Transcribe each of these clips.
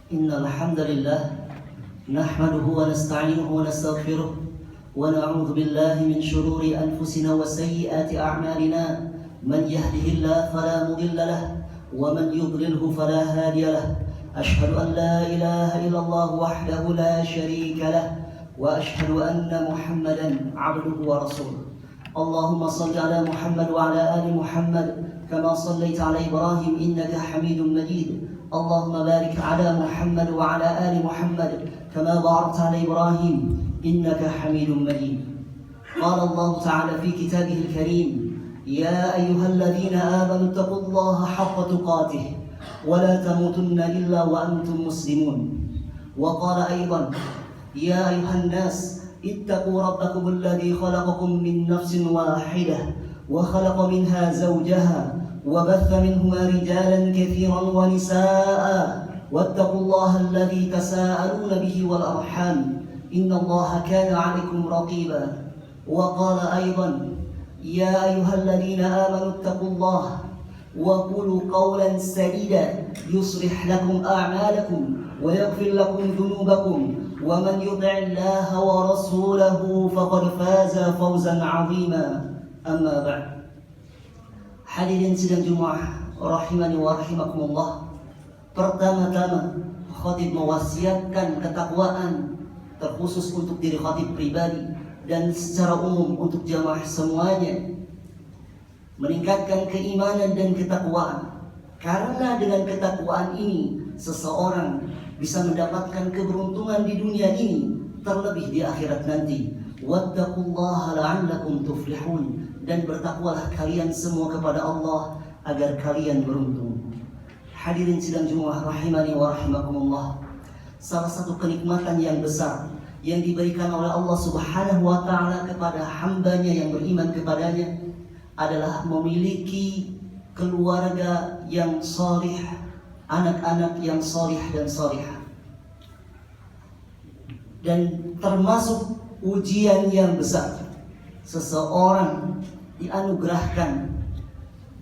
إن الحمد لله نحمده ونستعينه ونستغفره ونعوذ بالله من شرور أنفسنا وسيئات أعمالنا من يهده الله فلا مضل له ومن يضلله فلا هادي له أشهد أن لا إله إلا الله وحده لا شريك له وأشهد أن محمدا عبده ورسوله اللهم صل على محمد وعلى آل محمد كما صليت على إبراهيم إنك حميد مجيد اللهم بارك على محمد وعلى آل محمد كما باركت على إبراهيم إنك حميد مجيد قال الله تعالى في كتابه الكريم يا أيها الذين آمنوا اتقوا الله حق تقاته ولا تموتن إلا وأنتم مسلمون وقال أيضا يا أيها الناس اتقوا ربكم الذي خلقكم من نفس واحدة وخلق منها زوجها وبث منهما رجالا كثيرا ونساء واتقوا الله الذي تساءلون به والأرحام إن الله كان عليكم رقيبا وقال أيضا يا أيها الذين آمنوا اتقوا الله وقولوا قولا سديدا يصلح لكم أعمالكم ويغفر لكم ذنوبكم ومن يطع الله ورسوله فقد فاز فوزا عظيما أما بعد. Hadirin sidang Jumat rahimani wa rahimakumullah. Pertama-tama khatib mewasiatkan ketakwaan terkhusus untuk diri khatib pribadi dan secara umum untuk jamaah semuanya, meningkatkan keimanan dan ketakwaan, karena dengan ketakwaan ini seseorang bisa mendapatkan keberuntungan di dunia ini, terlebih di akhirat nanti. Wattaqullaha la'allakum tuflihun, dan bertakwalah kalian semua kepada Allah agar kalian beruntung. Hadirin sidang Jumat rahimani wa rahimakumullah. Salah satu kenikmatan yang besar yang diberikan oleh Allah Subhanahu wa taala kepada hambanya yang beriman kepadanya adalah memiliki keluarga yang salih, anak-anak yang salih dan salihah. Dan termasuk ujian yang besar, seseorang dianugerahkan,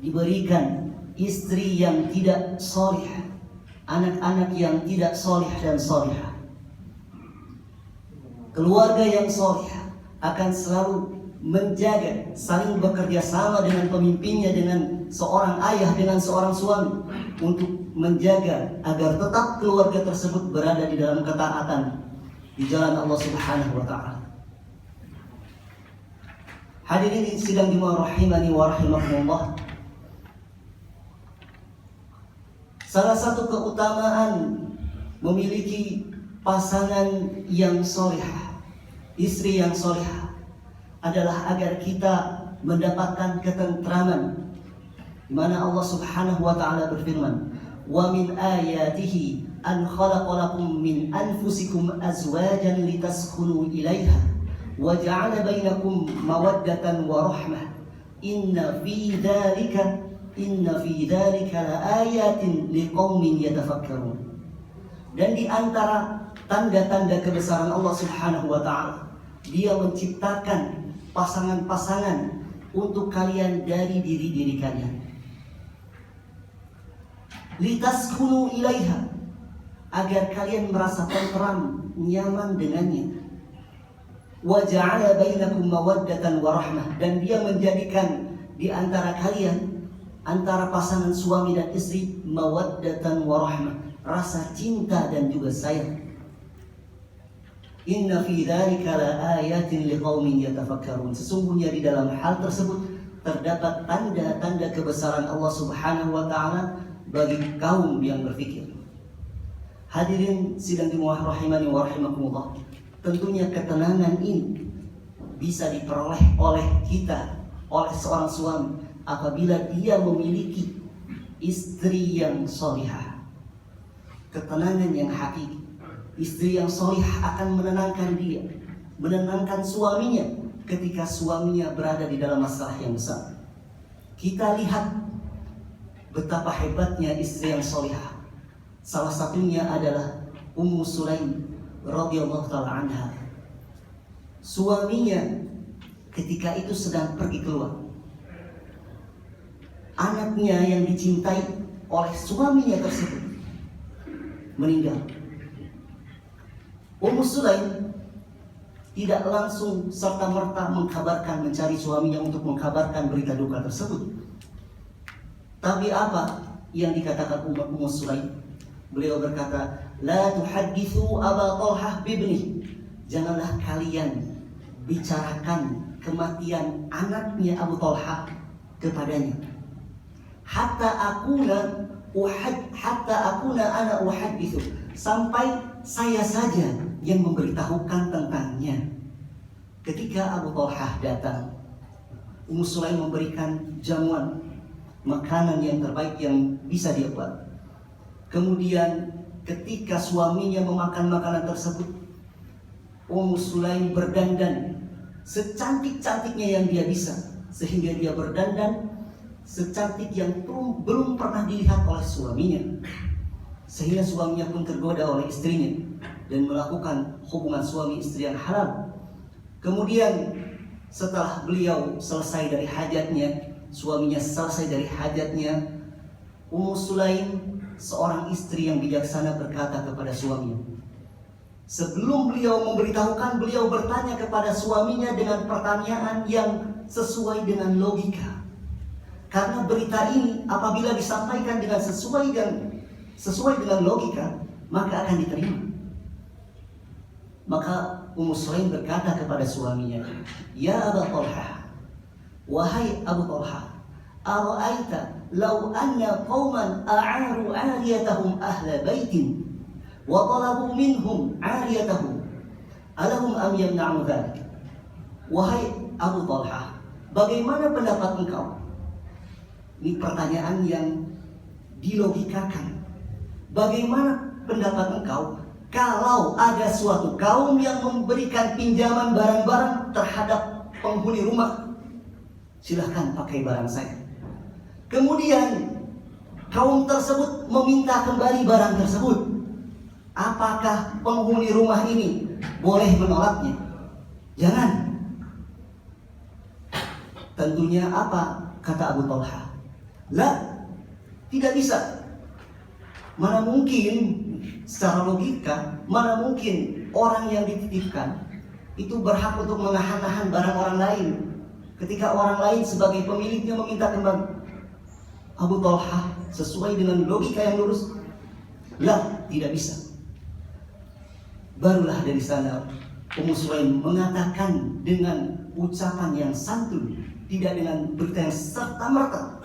diberikan istri yang tidak salih, anak-anak yang tidak salih dan salihah. Keluarga yang salih akan selalu menjaga, saling bekerja sama dengan pemimpinnya, dengan seorang ayah, dengan seorang suami, untuk menjaga agar tetap keluarga tersebut berada di dalam ketaatan di jalan Allah Subhanahu wa taala. Hadirin sidang Jumat rahimani wa rahimakumullah. Salah satu keutamaan memiliki pasangan yang salihah, istri yang salihah, adalah agar kita mendapatkan ketentraman, di mana Allah Subhanahu wa taala berfirman, "Wa min ayatihi an khalaqa lakum min anfusikum azwajan litaskunu ilaiha wa ja'ala bainakum mawaddatan wa rahmah inna fi dzalika laayatin liqaumin yatafakkarun." Dan di antara tanda-tanda kebesaran Allah Subhanahu wa taala, Dia menciptakan pasangan-pasangan untuk kalian dari diri-diri kalian. Litaskunu ilaiha, agar kalian merasa tenteram, nyaman dengannya. Wa ja'ala bainakum mawaddatan wa rahmah, dan Dia menjadikan di antara kalian, antara pasangan suami dan istri, mawaddatan wa rahmah, rasa cinta dan juga sayang. Inna fi dzalika laayatin liqaumin yatafakkarun. Sesungguhnya di dalam hal tersebut terdapat tanda-tanda kebesaran Allah Subhanahu wa taala bagi kaum yang berfikir. Hadirin sidang Jumat rahimani wa rahimakumullah. Tentunya ketenangan ini bisa diperoleh oleh kita, oleh seorang suami, apabila dia memiliki istri yang salihah. Ketenangan yang hakiki. Istri yang salihah akan menenangkan dia, menenangkan suaminya ketika suaminya berada di dalam masalah yang besar. Kita lihat betapa hebatnya istri yang salihah. Salah satunya adalah Ummu Sulaim radhiyallahu taala anha. Suaminya ketika itu sedang pergi keluar. Anaknya yang dicintai oleh suaminya tersebut meninggal. Ummu Sulaim tidak langsung serta-merta mencari suaminya untuk mengkabarkan berita duka tersebut. Tapi apa yang dikatakan Ummu Sulaim? Beliau berkata, "La tuhaddithu Aba Talhah bibni." Janganlah kalian bicarakan kematian anaknya Abu Talhah kepadanya. Hatta akuna ana uhaddithu. Sampai saya saja yang memberitahukan tentangnya. Ketika Abu Talhah datang, Ummu Sulaim memberikan jamuan makanan yang terbaik yang bisa dia buat. Kemudian ketika suaminya memakan makanan tersebut, Ummu Sulaim berdandan secantik-cantiknya yang dia bisa, sehingga dia berdandan secantik yang belum pernah dilihat oleh suaminya, sehingga suaminya pun tergoda oleh istrinya dan melakukan hubungan suami istri yang halal. Kemudian setelah beliau selesai dari hajatnya, suaminya selesai dari hajatnya, Ummu Sulaim, seorang istri yang bijaksana, berkata kepada suaminya, sebelum beliau memberitahukan, beliau bertanya kepada suaminya dengan pertanyaan yang sesuai dengan logika. Karena berita ini apabila disampaikan dengan sesuai dengan logika, maka akan diterima. Maka Ummu Sulaim berkata kepada suaminya, "Ya Aba Talhah, wahai Abu Talhah, ara'aita law anna qauman a'aru 'ariyatahum ahla baitin wa talabu minhum 'ariyatahum alahum am yamna'u dzalik?" Wahai Abu Talhah, bagaimana pendapat engkau? Ini pertanyaan yang dilogikakan. Bagaimana pendapat engkau kalau ada suatu kaum yang memberikan pinjaman barang-barang terhadap penghuni rumah? Silahkan pakai barang saya. Kemudian kaum tersebut meminta kembali barang tersebut. Apakah penghuni rumah ini boleh menolaknya? Jangan. Tentunya apa kata Abu Talhah? La, tidak bisa. Mana mungkin secara logika, mana mungkin orang yang dititipkan itu berhak untuk menahan-nahan barang orang lain ketika orang lain sebagai pemiliknya meminta kembali. Abu Talhah sesuai dengan logika yang lurus, la, tidak bisa. Barulah dari sana Ummu Sulaim mengatakan dengan ucapan yang santun, tidak dengan berita yang serta-merta,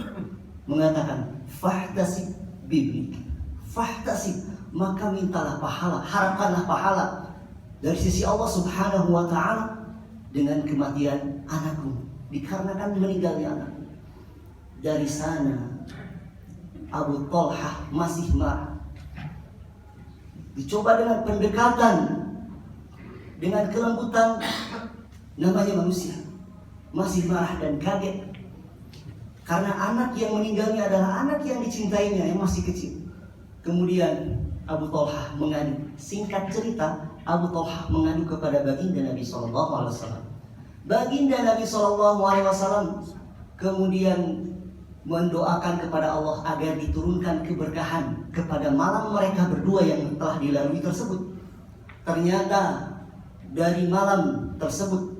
mengatakan, "Fahtasib biblik, fahtasib," maka mintalah pahala, harapkanlah pahala dari sisi Allah Subhanahu wa ta'ala dengan kematian anakmu, dikarenakan meninggalnya anakmu. Dari sana Abu Talhah masih marah. Dicoba dengan pendekatan, dengan kelembutan, namanya manusia, masih marah dan kaget. Karena anak yang meninggalnya adalah anak yang dicintainya yang masih kecil. Kemudian Abu Talhah mengadu. Singkat cerita, Abu Talhah mengadu kepada baginda Nabi SAW. Baginda Nabi SAW kemudian mendoakan kepada Allah agar diturunkan keberkahan kepada malam mereka berdua yang telah dilalui tersebut. Ternyata dari malam tersebut,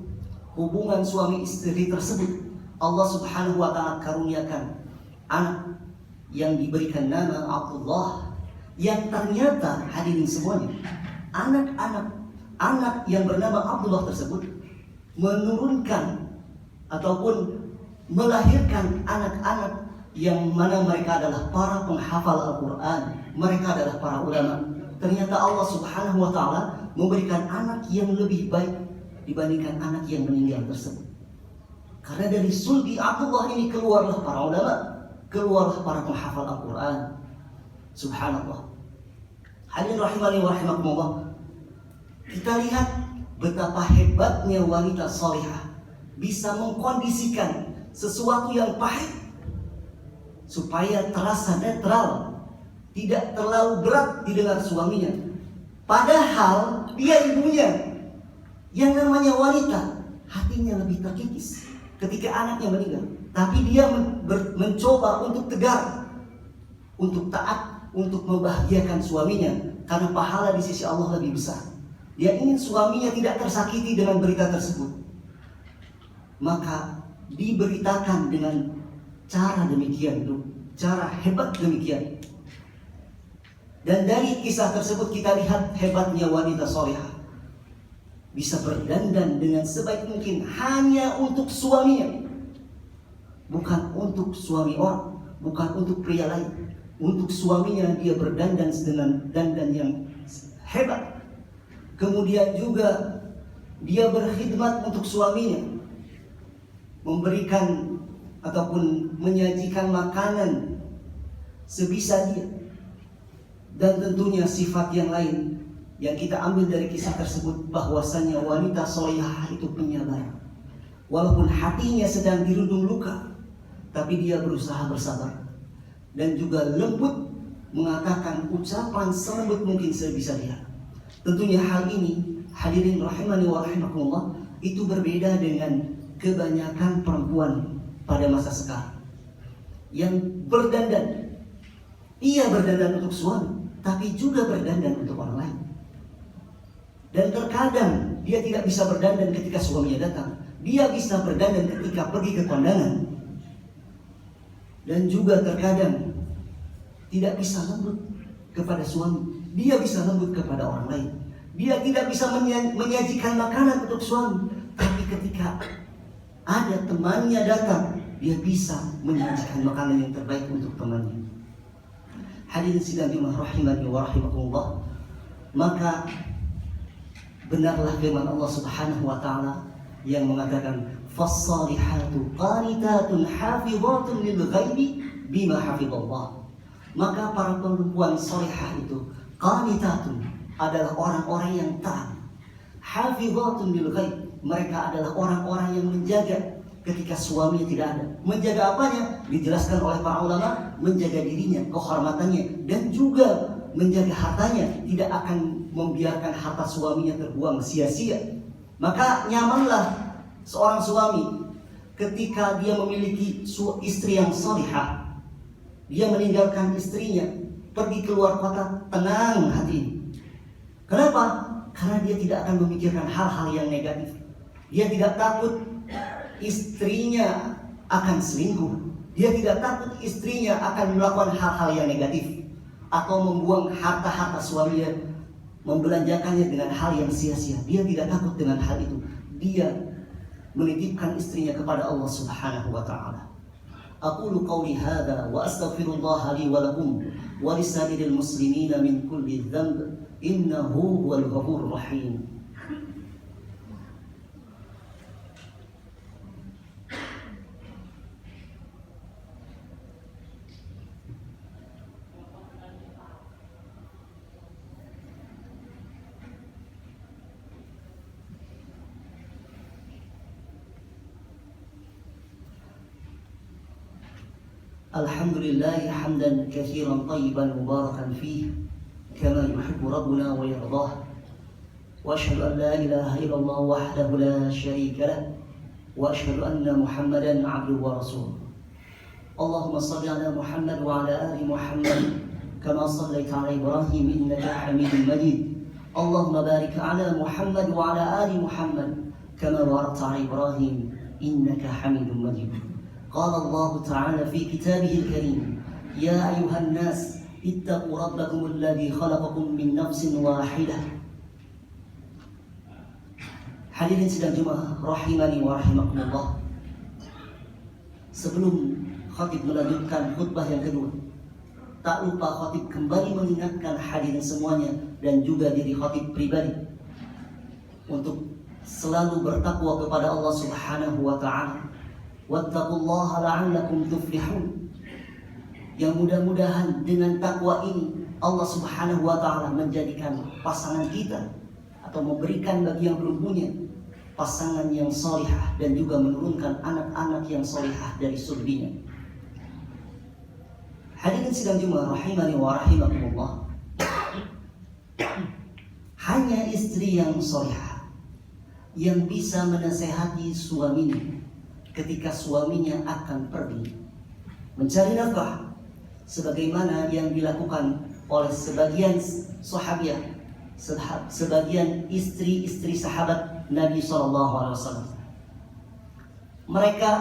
hubungan suami istri tersebut, Allah Subhanahu wa ta'ala karuniakan anak yang diberikan nama Abdullah, yang ternyata hadirin semuanya, anak yang bernama Abdullah tersebut menurunkan ataupun melahirkan anak-anak yang mana mereka adalah para penghafal Al-Quran, mereka adalah para ulama. Ternyata Allah Subhanahu wa ta'ala memberikan anak yang lebih baik dibandingkan anak yang meninggal tersebut. Karena dari sulbi Abdullah ini keluarlah para ulama, keluarlah para penghafal Al-Quran. Subhanallah. Hadirin rahimani wa rahimakumullah. Kita lihat betapa hebatnya wanita salihah bisa mengkondisikan sesuatu yang pahit supaya terasa netral, tidak terlalu berat didengar suaminya. Padahal dia ibunya. Yang namanya wanita, hatinya lebih terkikis ketika anaknya meninggal. Tapi dia mencoba untuk tegar, untuk taat, untuk membahagiakan suaminya. karena pahala di sisi Allah lebih besar. Dia ingin suaminya tidak tersakiti dengan berita tersebut, maka diberitakan dengan cara demikian, cara hebat demikian. Dan dari kisah tersebut kita lihat hebatnya wanita solehah, bisa berdandan dengan sebaik mungkin hanya untuk suaminya, bukan untuk suami orang, bukan untuk pria lain. Untuk suaminya dia berdandan dengan dandan yang hebat. Kemudian juga dia berkhidmat untuk suaminya, memberikan ataupun menyajikan makanan sebisa dia. Dan tentunya sifat yang lain yang kita ambil dari kisah tersebut, bahwasannya wanita solehah itu penyabar. Walaupun hatinya sedang dirundung luka, tapi dia berusaha bersabar. Dan juga lembut, mengatakan ucapan selembut mungkin sebisa dia. Tentunya hal ini, hadirin rahimani wa rahimakumullah, itu berbeda dengan kebanyakan perempuan pada masa sekarang yang berdandan. Ia berdandan untuk suami, tapi juga berdandan untuk orang lain. Dan terkadang dia tidak bisa berdandan ketika suaminya datang. Dia bisa berdandan ketika pergi ke kondangan. Dan juga terkadang tidak bisa lembut kepada suami, dia bisa lembut kepada orang lain. Dia tidak bisa menyajikan makanan untuk suami, tapi ketika ada temannya datang, dia bisa menyajikan makanan yang terbaik untuk temannya. Hadirin sidang Jumat rahimani wa rahimakumullah, maka benarlah firman Allah Subhanahu wa taala yang mengatakan fas-salihatu qanitatun hafizatun lil ghaibi bima hafizallah. Maka para perempuan salihah itu qanitatun, adalah orang-orang yang taat. Hafizatun lil ghaib, mereka adalah orang-orang yang menjaga ketika suaminya tidak ada. Menjaga apanya? Dijelaskan oleh para ulama, menjaga dirinya, kehormatannya, dan juga menjaga hartanya. Tidak akan membiarkan harta suaminya terbuang sia-sia. Maka nyamanlah seorang suami ketika dia memiliki istri yang salihah. Dia meninggalkan istrinya, pergi keluar kota, tenang hati. Kenapa? Karena dia tidak akan memikirkan hal-hal yang negatif. Dia tidak takut istrinya akan selingkuh. Dia tidak takut istrinya akan melakukan hal-hal yang negatif, atau membuang harta-harta suaminya, membelanjakannya dengan hal yang sia-sia. Dia tidak takut dengan hal itu. Dia menitipkan istrinya kepada Allah Subhanahu wa taala. Aqulu qawli hadza wa astaghfirullah li wa lakum wa lisa'iril muslimina min kulli dhanb innahu huwal ghafurur rahim. Alhamdulillah hamdan katsiran tayyiban mubarakan fih kama yuhibbu rabbuna wa yardah. Wa asyhadu an la ilaha illallah wahdahu la syarika lah wa asyhadu anna Muhammadan 'abduhu wa rasuluh. Allahumma shalli ala Muhammad wa ala ali Muhammad kama shallaita ala Ibrahim innaka Hamidum Majid. Allahumma barik ala Muhammad wa ala ali Muhammad kama barakta ala Ibrahim innaka Hamidum Majid. قال الله تعالى في كتابه الكريم يا أيها الناس اتقوا ربكم الذي خلقكم من نفس واحدة. Hadirin sidang Jumat rahimani wa rahimakumullah. Sebelum khatib melanjutkan khutbah yang kedua, tak lupa khatib kembali mengingatkan hadirin semuanya dan juga diri khatib pribadi untuk selalu bertakwa kepada Allah Subhanahu wa taala. Wattaqullaha la'allakum tuflihun. Yang mudah-mudahan dengan takwa ini Allah Subhanahu wa taala menjadikan pasangan kita atau memberikan bagi yang belum punya pasangan yang salihah dan juga menurunkan anak-anak yang salihah dari surbinya. Hadirin sidang Jumat rahimani wa rahimakumullah. Hanya istri yang salihah yang bisa menasehati suaminya ketika suaminya akan pergi mencari nafkah, sebagaimana yang dilakukan oleh sebagian sahabiah, sebagian istri-istri sahabat Nabi SAW. Mereka,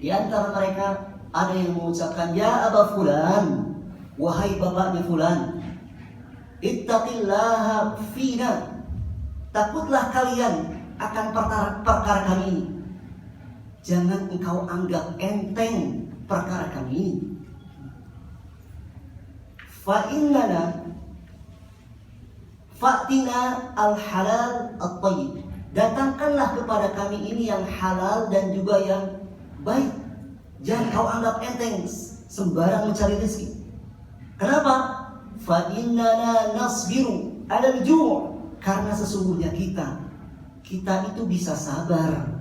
di antara mereka ada yang mengucapkan, ya Aba Fulan, wahai bapaknya Fulan, ittaqillaha fina, takutlah kalian akan perkara kami ini. Jangan engkau anggap enteng perkara kami ini. Fa'tina al-halal at-tayyib. Datangkanlah kepada kami ini yang halal dan juga yang baik. Jangan kau anggap enteng sembarang mencari rezeki. Kenapa? Fa'innana nasbiru 'alal ju'. Karena sesungguhnya kita itu bisa sabar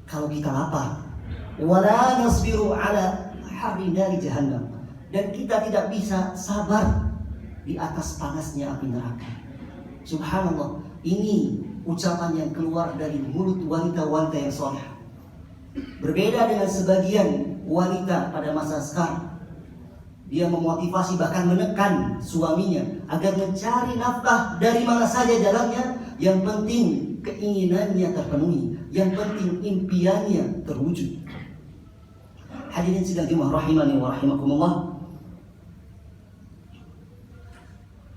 kalau kita lapar. Wala nasbiru 'ala harri nari jahannam. Dan kita tidak bisa sabar di atas panasnya api neraka. Subhanallah, ini ucapan yang keluar dari mulut wanita-wanita yang soleh. Berbeda dengan sebagian wanita pada masa sekarang. Dia memotivasi bahkan menekan suaminya agar mencari nafkah dari mana saja jalannya. Yang penting keinginannya terpenuhi, yang penting impiannya terwujud. Hadirin sidang Jumat rahimani wa rahimakumullah.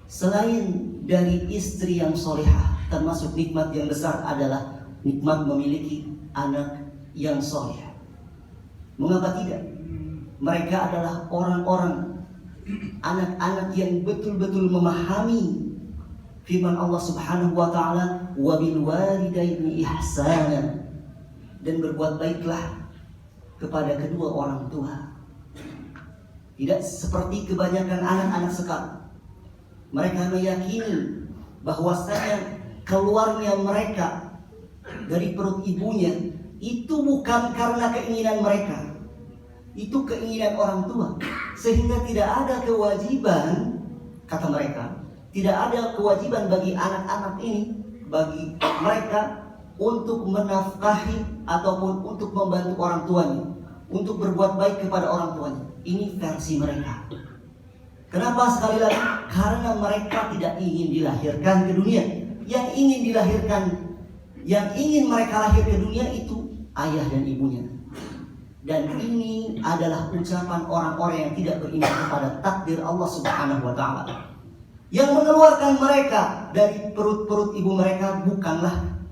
Selain dari istri yang solehah, termasuk nikmat yang besar adalah nikmat memiliki anak yang soleh. Mengapa tidak? Mereka adalah orang-orang, anak-anak yang betul-betul memahami firman Allah Subhanahu wa taala, wa bil walidaini ihsana, dan berbuat baiklah kepada kedua orang tua. Tidak seperti kebanyakan anak-anak sekarang. Mereka meyakini bahwasanya keluarnya mereka dari perut ibunya itu bukan karena keinginan mereka, itu keinginan orang tua, sehingga tidak ada kewajiban, kata mereka, tidak ada kewajiban bagi anak-anak ini, bagi mereka untuk menafkahi ataupun untuk membantu orang tuanya, untuk berbuat baik kepada orang tuanya. Ini versi mereka. Kenapa? Sekali lagi, karena mereka tidak ingin dilahirkan ke dunia. Yang ingin dilahirkan, yang ingin mereka lahir ke dunia itu ayah dan ibunya. Dan ini adalah ucapan orang-orang yang tidak beriman kepada takdir Allah Subhanahu wa taala. Yang mengeluarkan mereka dari perut-perut ibu mereka bukanlah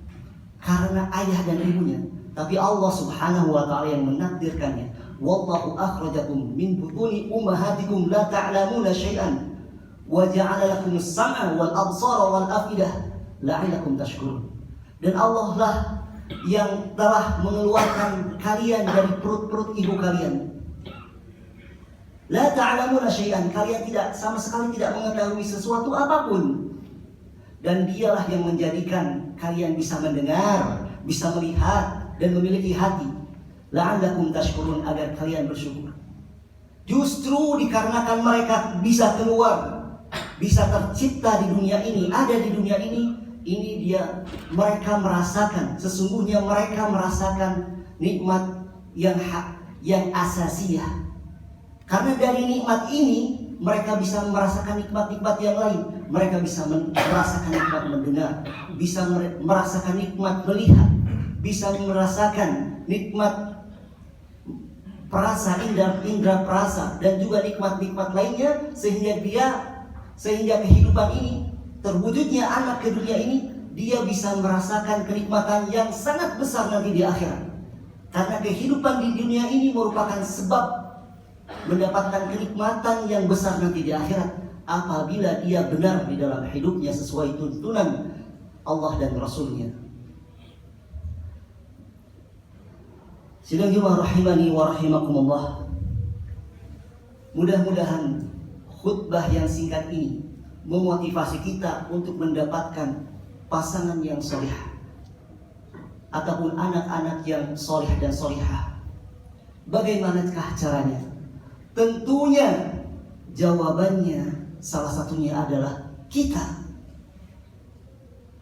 karena ayah dan ibunya, tapi Allah Subhanahu wa taala yang menakdirkannya. Wallahu akhrajakum min butuni ummahatikum la ta'lamuna syai'an wa ja'ala lakumus sam'a wal absara wal afidah la'ilakum tashkurun. Dan Allah lah yang telah mengeluarkan kalian dari perut-perut ibu kalian. La ta'lamuna syai'an, kalian tidak sama sekali tidak mengetahui sesuatu apapun. Dan dialah yang menjadikan kalian bisa mendengar, bisa melihat dan memiliki hati. La'allakum tashkurun, agar kalian bersyukur. Justru dikarenakan mereka bisa keluar, bisa tercipta di dunia ini, ada di dunia ini dia mereka merasakan, sesungguhnya mereka merasakan nikmat yang asasiyah. Karena dari nikmat ini mereka bisa merasakan nikmat-nikmat yang lain. Mereka bisa merasakan nikmat mendengar, bisa merasakan nikmat melihat, bisa merasakan nikmat perasa, indra perasa, dan juga nikmat-nikmat lainnya, sehingga kehidupan ini, terwujudnya anak ke dunia ini, dia bisa merasakan kenikmatan yang sangat besar nanti di akhirat. Karena kehidupan di dunia ini merupakan sebab mendapatkan kenikmatan yang besar nanti di akhirat apabila dia benar di dalam hidupnya sesuai tuntunan Allah dan Rasulnya. Sidang Jumat rahimani wa rahimakumullah. Mudah-mudahan khutbah yang singkat ini memotivasi kita untuk mendapatkan pasangan yang soleh ataupun anak-anak yang soleh dan solehah. Bagaimanakah caranya? Tentunya jawabannya salah satunya adalah kita.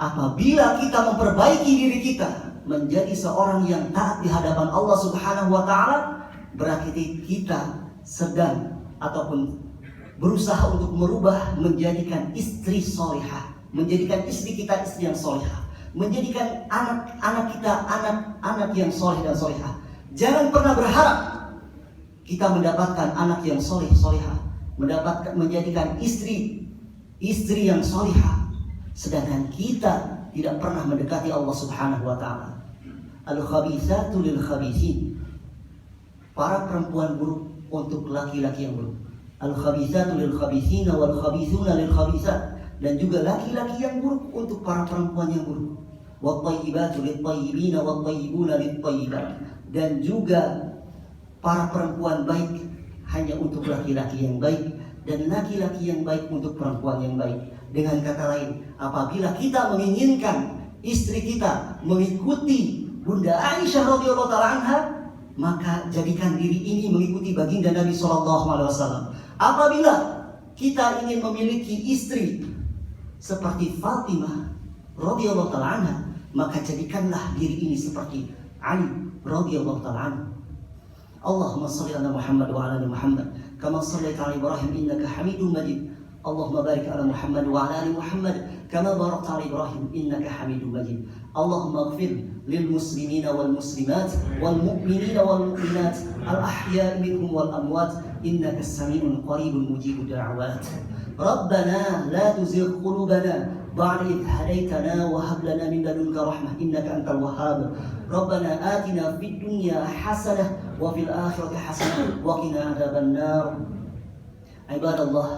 Apabila kita memperbaiki diri kita menjadi seorang yang taat di hadapan Allah Subhanahu wa taala, berarti kita sedang ataupun berusaha untuk merubah, menjadikan istri solihah, menjadikan istri kita istri yang solihah, menjadikan anak-anak kita anak-anak yang soleh dan solihah. Jangan pernah berharap kita mendapatkan anak yang soleh solihah, menjadikan istri yang solihah, sedangkan kita tidak pernah mendekati Allah Subhanahu wa Ta'ala. Al-khabithatu lil khabithin, para perempuan buruk untuk laki-laki yang buruk. Al-khabithatu lil khabithina wal khabithuna lil khabithat, dan juga laki-laki yang buruk untuk para perempuan yang buruk. Wat thayyibatu lit thayyibina wat thayyibuna lit thayyibat, dan juga para perempuan baik hanya untuk laki-laki yang baik, dan laki-laki yang baik untuk perempuan yang baik. Dengan kata lain, apabila kita menginginkan istri kita mengikuti Bunda Aisyah radhiyallahu taala anha, maka jadikan diri ini mengikuti baginda Nabi SAW. Apabila kita ingin memiliki istri seperti Fatimah radhiyallahu taala anha, maka jadikanlah diri ini seperti Ali radhiyallahu taala anhu. Allahumma shalli ala Muhammad wa ala ali Muhammad kama shallaita ala Ibrahim innaka Hamidum Majid. Allahumma barik ala Muhammad wa ala ali Muhammad kama barakta ala Ibrahim innaka Hamidum Majid. Allahumma ighfir lil muslimina wal muslimat wal mu'minina wal mu'minat al ahya'i minhum wal amwat innaka as-sami'un qaribun mujibud da'awat. Rabbana la tuzigh qulubana بعد إذ هديتنا وهب لنا من لدنك رحمة إنك أنت الوهاب. ربنا آتنا في الدنيا حسنة وفي الآخرة حسنة وقنا عذاب النار. عباد الله،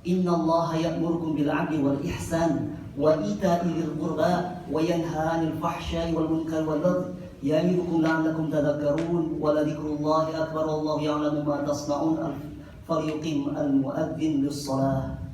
إن الله يأمركم بالعدل والإحسان وإيتاء ذي القربى وينهى عن الفحشاء والمنكر والبغي يعظكم لعلكم تذكرون. ولذكر الله أكبر والله يعلم ما تصنعون. فليقم المؤذن للصلاة.